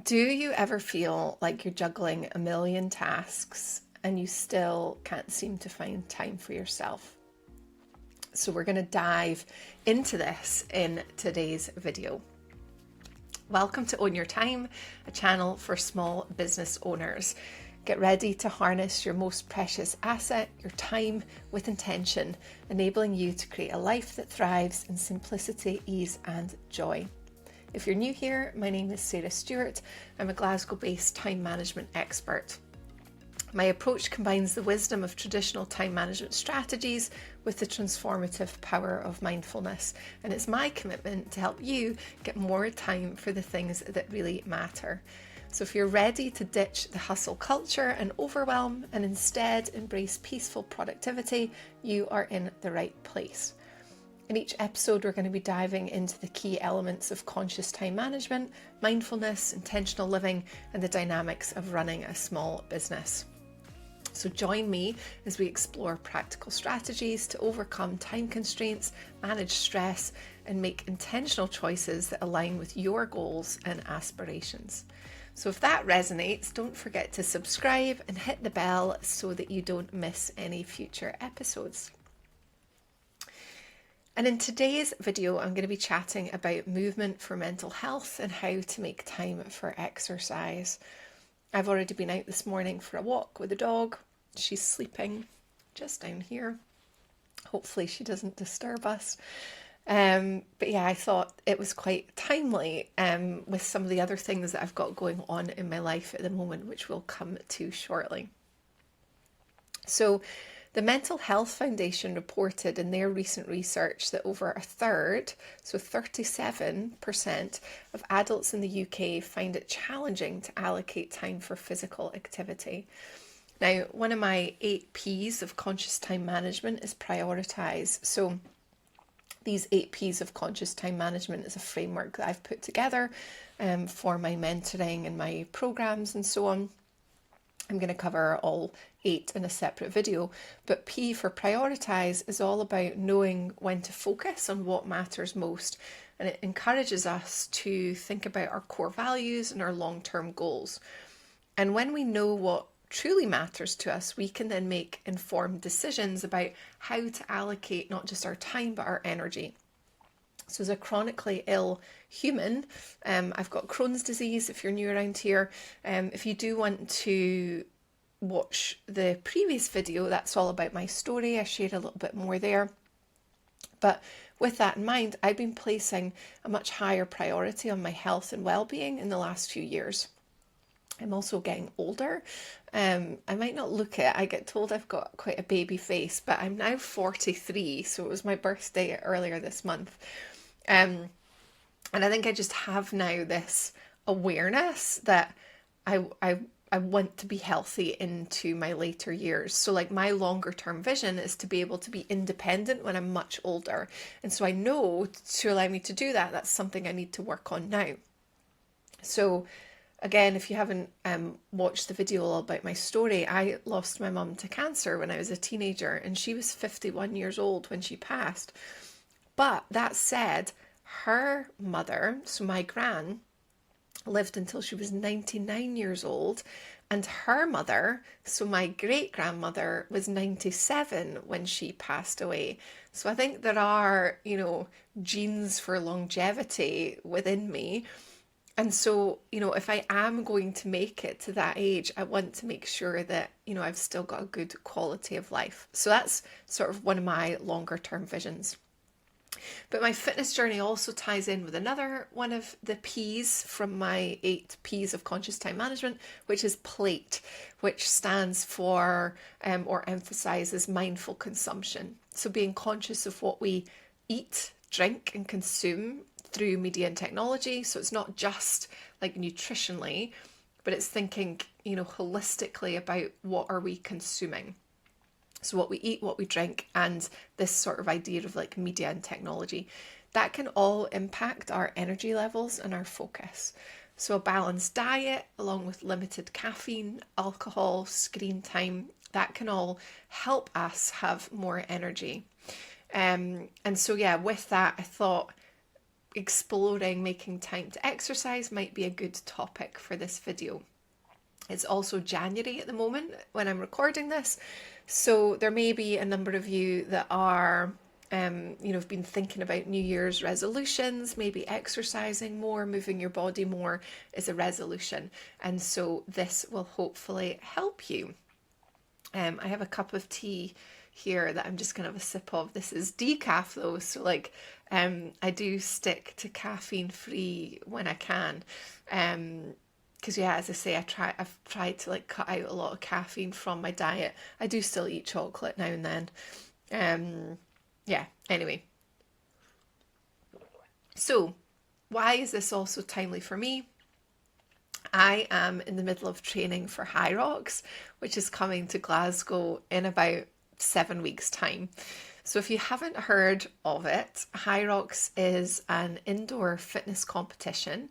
Do you ever feel like you're juggling a million tasks and you still can't seem to find time for yourself? So we're going to dive into this in today's video. Welcome to Own Your Time, a channel for small business owners. Get ready to harness your most precious asset, your time, with intention, enabling you to create a life that thrives in simplicity, ease, and joy. If you're new here, my name is Sarah Stewart. I'm a Glasgow-based time management expert. My approach combines the wisdom of traditional time management strategies with the transformative power of mindfulness, and it's my commitment to help you get more time for the things that really matter. So if you're ready to ditch the hustle culture and overwhelm and instead embrace peaceful productivity, you are in the right place. In each episode, we're going to be diving into the key elements of conscious time management, mindfulness, intentional living, and the dynamics of running a small business. So join me as we explore practical strategies to overcome time constraints, manage stress, and make intentional choices that align with your goals and aspirations. So if that resonates, don't forget to subscribe and hit the bell so that you don't miss any future episodes. And in today's video, I'm going to be chatting about movement for mental health and how to make time for exercise. I've already been out this morning for a walk with the dog. She's sleeping just down here. Hopefully she doesn't disturb us. But yeah, I thought it was quite timely with some of the other things that I've got going on in my life at the moment, which we'll come to shortly. So the Mental Health Foundation reported in their recent research that over a third, so 37% of adults in the UK find it challenging to allocate time for physical activity. Now, one of my 8 P's of conscious time management is prioritise. So these 8 P's of conscious time management is a framework that I've put together for my mentoring and my programs and so on. I'm going to cover all 8 in a separate video, but P for prioritise is all about knowing when to focus on what matters most, and it encourages us to think about our core values and our long-term goals. And when we know what truly matters to us, we can then make informed decisions about how to allocate not just our time but our energy. So as a chronically ill human, I've got Crohn's disease, if you're new around here. If you do want to watch the previous video, that's all about my story. I shared a little bit more there. But with that in mind, I've been placing a much higher priority on my health and well-being in the last few years. I'm also getting older. I might not look it. I get told I've got quite a baby face, but I'm now 43, so it was my birthday earlier this month. And I think I just have now this awareness that I want to be healthy into my later years. So like my longer term vision is to be able to be independent when I'm much older. And so I know to allow me to do that, that's something I need to work on now. So again, if you haven't watched the video all about my story, I lost my mum to cancer when I was a teenager, and she was 51 years old when she passed. But that said, her mother, so my gran, lived until she was 99 years old, and her mother, so my great-grandmother, was 97 when she passed away. So I think there are, genes for longevity within me. And so, if I am going to make it to that age, I want to make sure that, I've still got a good quality of life. So that's sort of one of my longer term visions. But my fitness journey also ties in with another one of the P's from my 8 P's of conscious time management, which is plate, which stands for or emphasizes mindful consumption. So being conscious of what we eat, drink and consume through media and technology. So it's not just like nutritionally, but it's thinking, holistically about what are we consuming. So what we eat, what we drink, and this sort of idea of like media and technology, that can all impact our energy levels and our focus. So a balanced diet along with limited caffeine, alcohol, screen time, that can all help us have more energy. And so, yeah, with that, I thought exploring making time to exercise might be a good topic for this video. It's also January at the moment when I'm recording this, so there may be a number of you that are have been thinking about New Year's resolutions. Maybe exercising more, moving your body more is a resolution, and so this will hopefully help you. I have a cup of tea here that I'm just going to have a sip of. This is decaf though, so like I do stick to caffeine free when I can, because yeah, as I say, I've tried to like cut out a lot of caffeine from my diet. I do still eat chocolate now and then. Yeah, anyway. So why is this also timely for me? I am in the middle of training for High Rocks, which is coming to Glasgow in about 7 weeks' time. So if you haven't heard of it, High Rocks is an indoor fitness competition.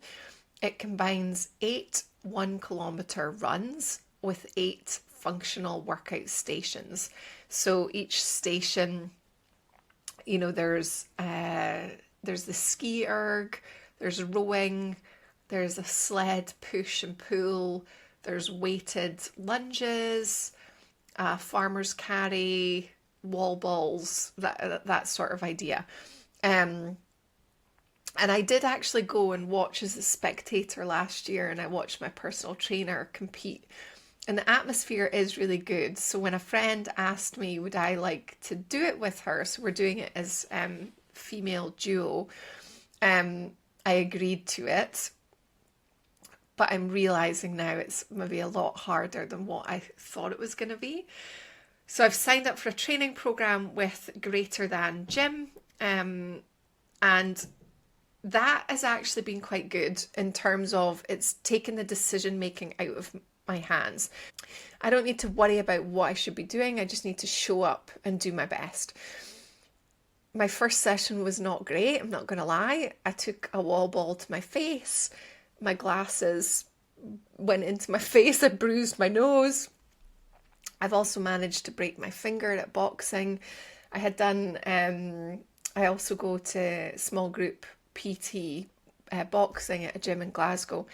It combines 8 1-kilometre runs with 8 functional workout stations. So each station, there's the ski erg, there's rowing, there's a sled push and pull, there's weighted lunges, farmer's carry, wall balls, that sort of idea. And I did actually go and watch as a spectator last year, and I watched my personal trainer compete. And the atmosphere is really good. So when a friend asked me, would I like to do it with her? So we're doing it as female duo. I agreed to it. But I'm realising now it's maybe a lot harder than what I thought it was going to be. So I've signed up for a training programme with Greater Than Gym. And that has actually been quite good in terms of it's taken the decision making out of my hands. I don't need to worry about what I should be doing. I just need to show up and do my best. My first session was not great, I'm not going to lie. I took a wall ball to my face. My glasses went into my face. I bruised my nose. I've also managed to break my finger at boxing. I had done, I also go to small group PT boxing at a gym in Glasgow.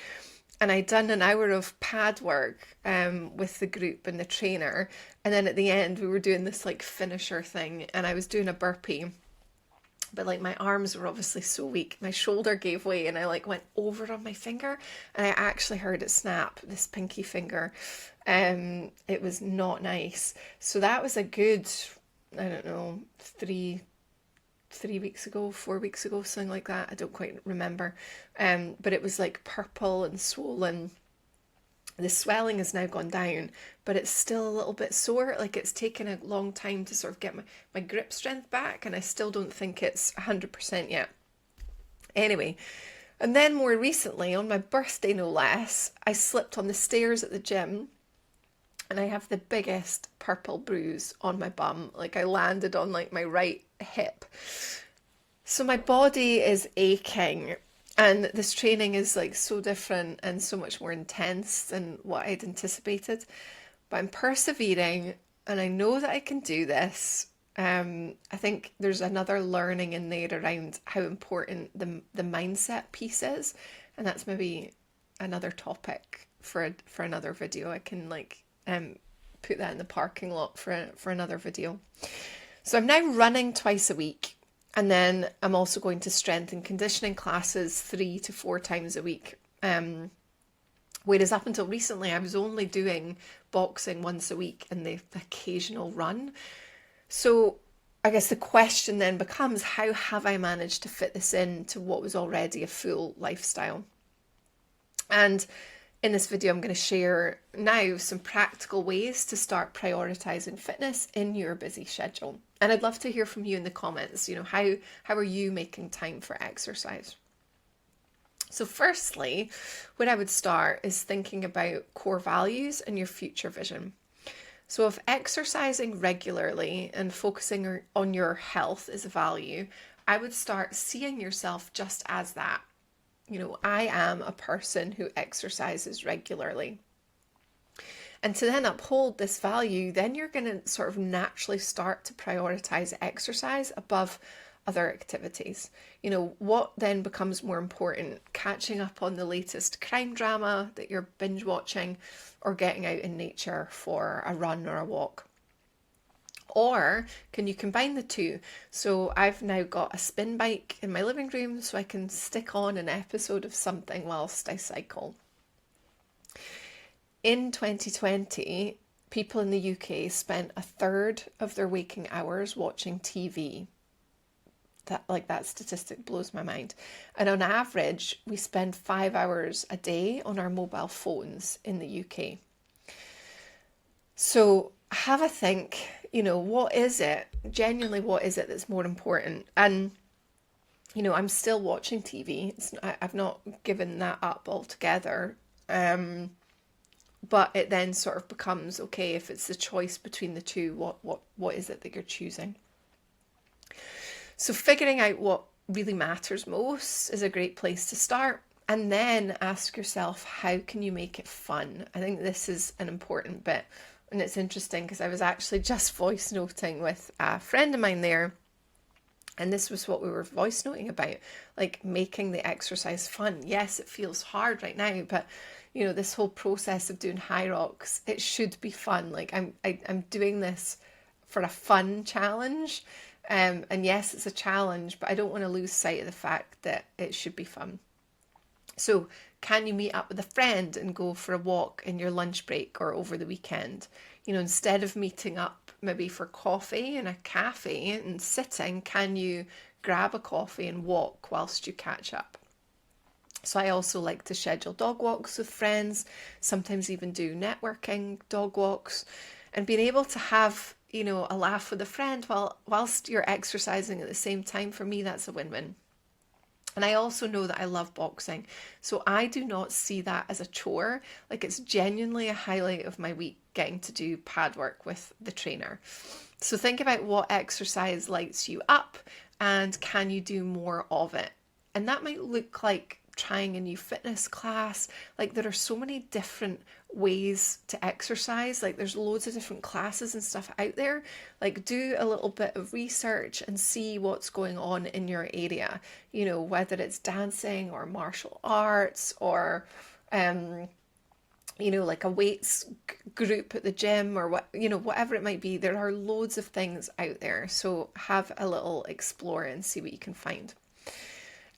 And I'd done an hour of pad work with the group and the trainer. And then at the end, we were doing this like finisher thing. And I was doing a burpee. But like my arms were obviously so weak. My shoulder gave way and I like went over on my finger. And I actually heard it snap, this pinky finger. It was not nice. So that was a good, I don't know, 3 weeks ago, 4 weeks ago, something like that. I don't quite remember. But it was like purple and swollen. The swelling has now gone down, but it's still a little bit sore. Like it's taken a long time to sort of get my grip strength back, and I still don't think it's 100% yet. Anyway, and then more recently, on my birthday no less, I slipped on the stairs at the gym, and I have the biggest purple bruise on my bum. Like I landed on like my right hip. So my body is aching. And this training is like so different and so much more intense than what I'd anticipated. But I'm persevering and I know that I can do this. I think there's another learning in there around how important the mindset piece is. And that's maybe another topic for another video. I can like put that in the parking lot for another video. So I'm now running twice a week. And then I'm also going to strength and conditioning classes 3 to 4 times a week. Whereas up until recently, I was only doing boxing once a week and the occasional run. So I guess the question then becomes, how have I managed to fit this into what was already a full lifestyle? And in this video, I'm going to share now some practical ways to start prioritizing fitness in your busy schedule. And I'd love to hear from you in the comments, how are you making time for exercise? So firstly, what I would start is thinking about core values and your future vision. So if exercising regularly and focusing on your health is a value, I would start seeing yourself just as that. I am a person who exercises regularly. And to then uphold this value, then you're going to sort of naturally start to prioritize exercise above other activities. What then becomes more important? Catching up on the latest crime drama that you're binge watching, or getting out in nature for a run or a walk? Or can you combine the two? So I've now got a spin bike in my living room, so I can stick on an episode of something whilst I cycle. In 2020, people in the UK spent a third of their waking hours watching TV. That statistic blows my mind. And on average, we spend 5 hours a day on our mobile phones in the UK. So have a think, what is it? Genuinely, what is it that's more important? And, I'm still watching TV. I've not given that up altogether. But it then sort of becomes, okay, if it's the choice between the two, what is it that you're choosing? So figuring out what really matters most is a great place to start. And then ask yourself, how can you make it fun? I think this is an important bit. And it's interesting because I was actually just voice noting with a friend of mine there. And this was what we were voice noting about, like making the exercise fun. Yes, it feels hard right now, but this whole process of doing high rocks, it should be fun. Like I'm doing this for a fun challenge. And yes, it's a challenge, but I don't want to lose sight of the fact that it should be fun. So can you meet up with a friend and go for a walk in your lunch break or over the weekend? Instead of meeting up maybe for coffee in a cafe and sitting, can you grab a coffee and walk whilst you catch up? So I also like to schedule dog walks with friends, sometimes even do networking dog walks, and being able to have, a laugh with a friend whilst you're exercising at the same time, for me, that's a win-win. And I also know that I love boxing, so I do not see that as a chore. Like, it's genuinely a highlight of my week getting to do pad work with the trainer. So think about what exercise lights you up and can you do more of it? And that might look like trying a new fitness class. Like, there are so many different ways to exercise. Like, there's loads of different classes and stuff out there. Like, do a little bit of research and see what's going on in your area, whether it's dancing or martial arts or like a weights group at the gym or whatever it might be. There are loads of things out there, so have a little explore and see what you can find.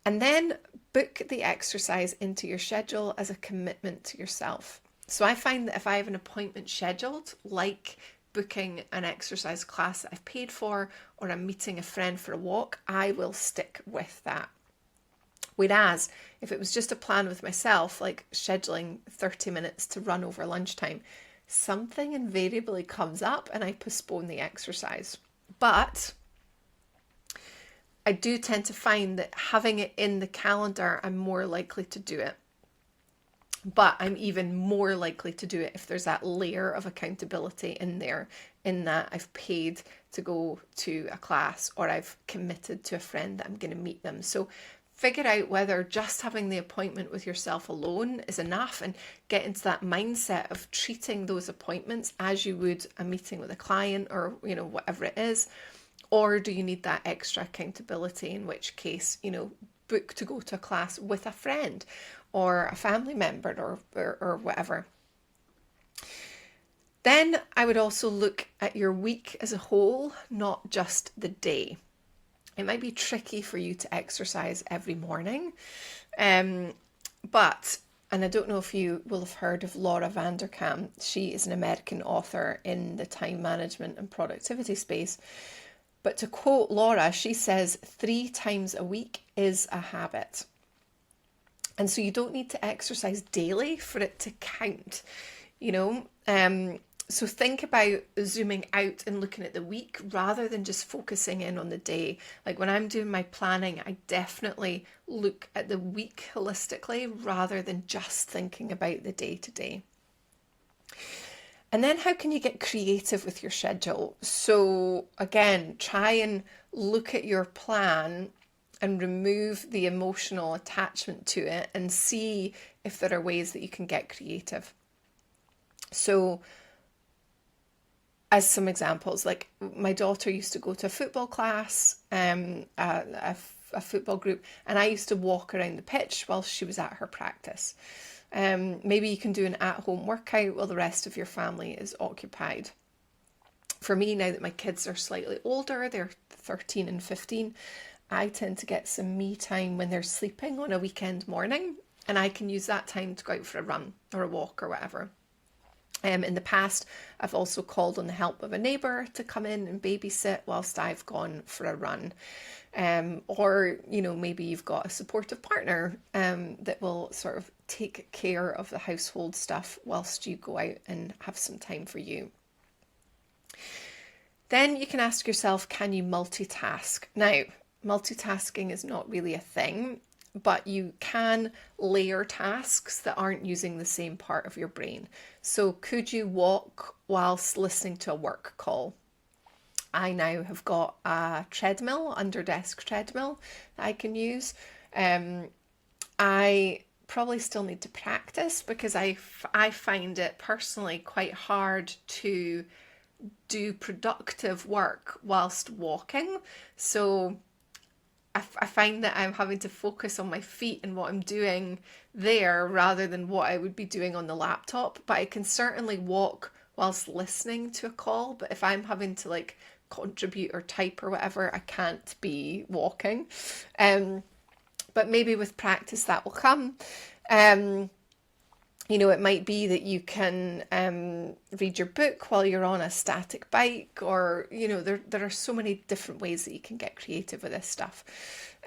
And then book the exercise into your schedule as a commitment to yourself. So I find that if I have an appointment scheduled, like booking an exercise class that I've paid for, or I'm meeting a friend for a walk, I will stick with that. Whereas if it was just a plan with myself, like scheduling 30 minutes to run over lunchtime, something invariably comes up and I postpone the exercise. But I do tend to find that having it in the calendar, I'm more likely to do it. But I'm even more likely to do it if there's that layer of accountability in there, in that I've paid to go to a class or I've committed to a friend that I'm going to meet them. So figure out whether just having the appointment with yourself alone is enough and get into that mindset of treating those appointments as you would a meeting with a client or, whatever it is. Or do you need that extra accountability, in which case, book to go to a class with a friend or a family member or whatever. Then I would also look at your week as a whole, not just the day. It might be tricky for you to exercise every morning, but, and I don't know if you will have heard of Laura Vanderkam. She is an American author in the time management and productivity space. But to quote Laura, she says 3 times a week is a habit. And so you don't need to exercise daily for it to count, So think about zooming out and looking at the week rather than just focusing in on the day. Like when I'm doing my planning, I definitely look at the week holistically rather than just thinking about the day to day. And then how can you get creative with your schedule? So again, try and look at your plan and remove the emotional attachment to it and see if there are ways that you can get creative. So as some examples, like my daughter used to go to a football class, a football group, and I used to walk around the pitch while she was at her practice. Maybe you can do an at-home workout while the rest of your family is occupied. For me, now that my kids are slightly older, they're 13 and 15, I tend to get some me time when they're sleeping on a weekend morning, and I can use that time to go out for a run or a walk or whatever. In the past, I've also called on the help of a neighbour to come in and babysit whilst I've gone for a run. Or, maybe you've got a supportive partner that will sort of take care of the household stuff whilst you go out and have some time for you. Then you can ask yourself, can you multitask? Now, multitasking is not really a thing, but you can layer tasks that aren't using the same part of your brain. So could you walk whilst listening to a work call? I now have got a treadmill, under desk treadmill that I can use. I probably still need to practice because I find it personally quite hard to do productive work whilst walking. So I find that I'm having to focus on my feet and what I'm doing there rather than what I would be doing on the laptop. But I can certainly walk whilst listening to a call. But if I'm having to like contribute or type or whatever, I can't be walking. But maybe with practice that will come. It might be that you can read your book while you're on a static bike, or, there are so many different ways that you can get creative with this stuff.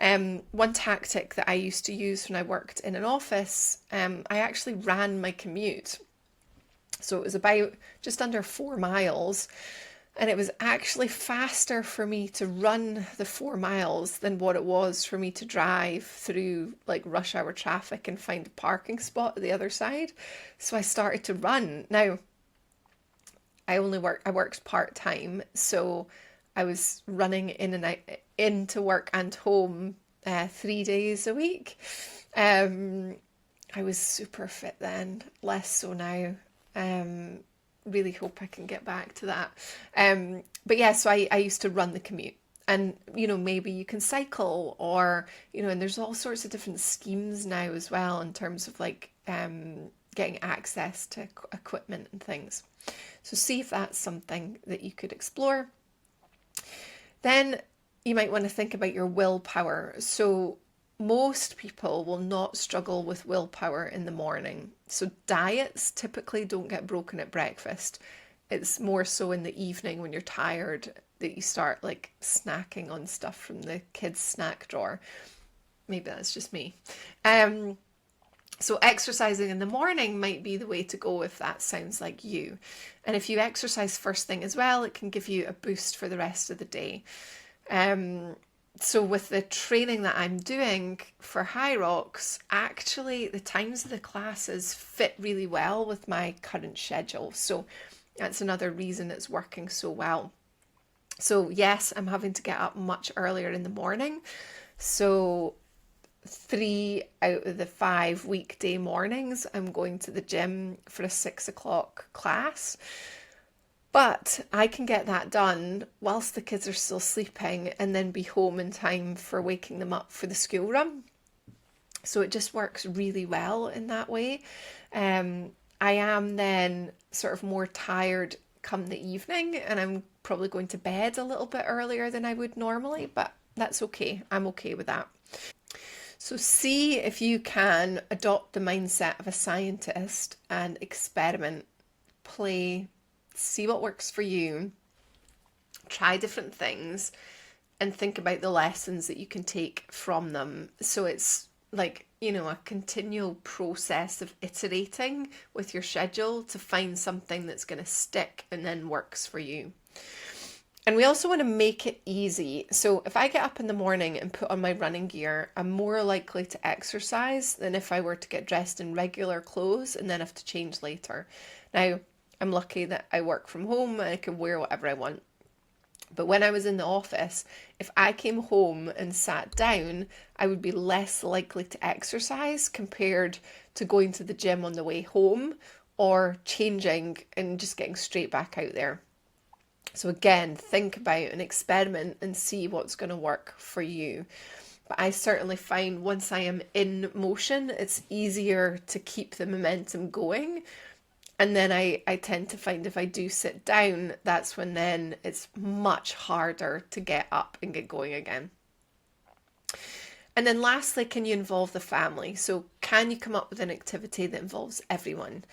One tactic that I used to use when I worked in an office, I actually ran my commute. So it was about just under 4 miles. And it was actually faster for me to run the 4 miles than what it was for me to drive through like rush hour traffic and find a parking spot at the other side. So I started to run. Now, I worked part-time, so I was running in and out, into work and home 3 days a week. I was super fit then, less so now. Really hope I can get back to that. But yeah, so I used to run the commute. And, maybe you can cycle or, and there's all sorts of different schemes now as well in terms of like getting access to equipment and things. So see if that's something that you could explore. Then you might want to think about your willpower. So most people will not struggle with willpower in the morning. So diets typically don't get broken at breakfast. It's more so in the evening when you're tired that you start like snacking on stuff from the kids' snack drawer. Maybe that's just me. So exercising in the morning might be the way to go if that sounds like you. And if you exercise first thing as well, it can give you a boost for the rest of the day. So with the training that I'm doing for High Rocks, actually the times of the classes fit really well with my current schedule. So that's another reason it's working so well. So yes, I'm having to get up much earlier in the morning. So 3 out of the 5 weekday mornings, I'm going to the gym for a 6 o'clock class. But I can get that done whilst the kids are still sleeping and then be home in time for waking them up for the school run. So it just works really well in that way. I am then sort of more tired come the evening and I'm probably going to bed a little bit earlier than I would normally, but that's okay. I'm okay with that. So see if you can adopt the mindset of a scientist and experiment, play, see what works for you, try different things and think about the lessons that you can take from them. So it's like, a continual process of iterating with your schedule to find something that's going to stick and then works for you. And we also want to make it easy. So if I get up in the morning and put on my running gear, I'm more likely to exercise than if I were to get dressed in regular clothes and then have to change later. Now, I'm lucky that I work from home and I can wear whatever I want. But when I was in the office, if I came home and sat down, I would be less likely to exercise compared to going to the gym on the way home or changing and just getting straight back out there. So again, think about and experiment and see what's going to work for you. But I certainly find once I am in motion, it's easier to keep the momentum going. And then I tend to find if I do sit down, that's when then it's much harder to get up and get going again. And then lastly, can you involve the family? So can you come up with an activity that involves everyone?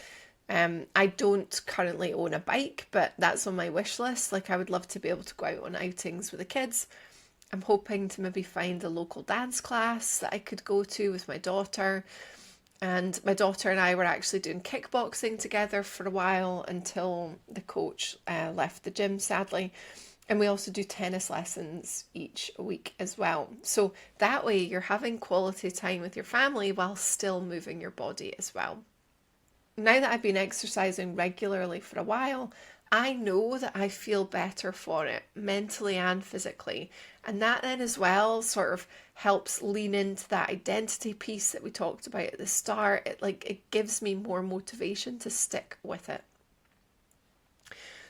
I don't currently own a bike, but that's on my wish list. Like, I would love to be able to go out on outings with the kids. I'm hoping to maybe find a local dance class that I could go to with my daughter. And my daughter and I were actually doing kickboxing together for a while until the coach left the gym, sadly. And we also do tennis lessons each week as well. So that way you're having quality time with your family while still moving your body as well. Now that I've been exercising regularly for a while, I know that I feel better for it, mentally and physically. And that then as well sort of helps lean into that identity piece that we talked about at the start. It gives me more motivation to stick with it.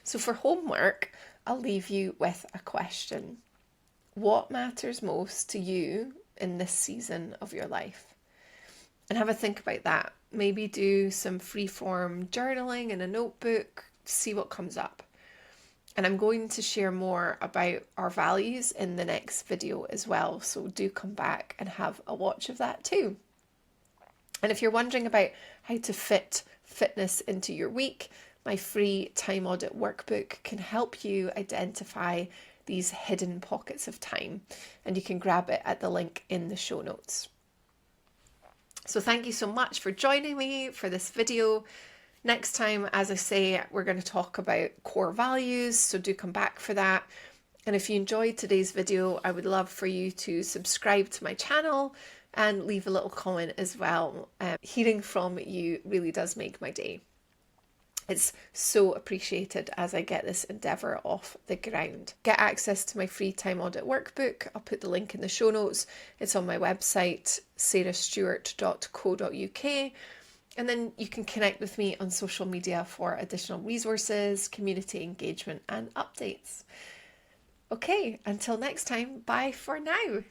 So for homework, I'll leave you with a question. What matters most to you in this season of your life? And have a think about that. Maybe do some free-form journaling in a notebook, see what comes up. And I'm going to share more about our values in the next video as well. So do come back and have a watch of that too. And if you're wondering about how to fit fitness into your week, my free time audit workbook can help you identify these hidden pockets of time. And you can grab it at the link in the show notes. So thank you so much for joining me for this video. Next time, as I say, we're going to talk about core values, so do come back for that. And if you enjoyed today's video, I would love for you to subscribe to my channel and leave a little comment as well. Hearing from you really does make my day. It's so appreciated as I get this endeavour off the ground. Get access to my free time audit workbook. I'll put the link in the show notes. It's on my website, sarahstewart.co.uk. And then you can connect with me on social media for additional resources, community engagement and updates. Okay, until next time, bye for now.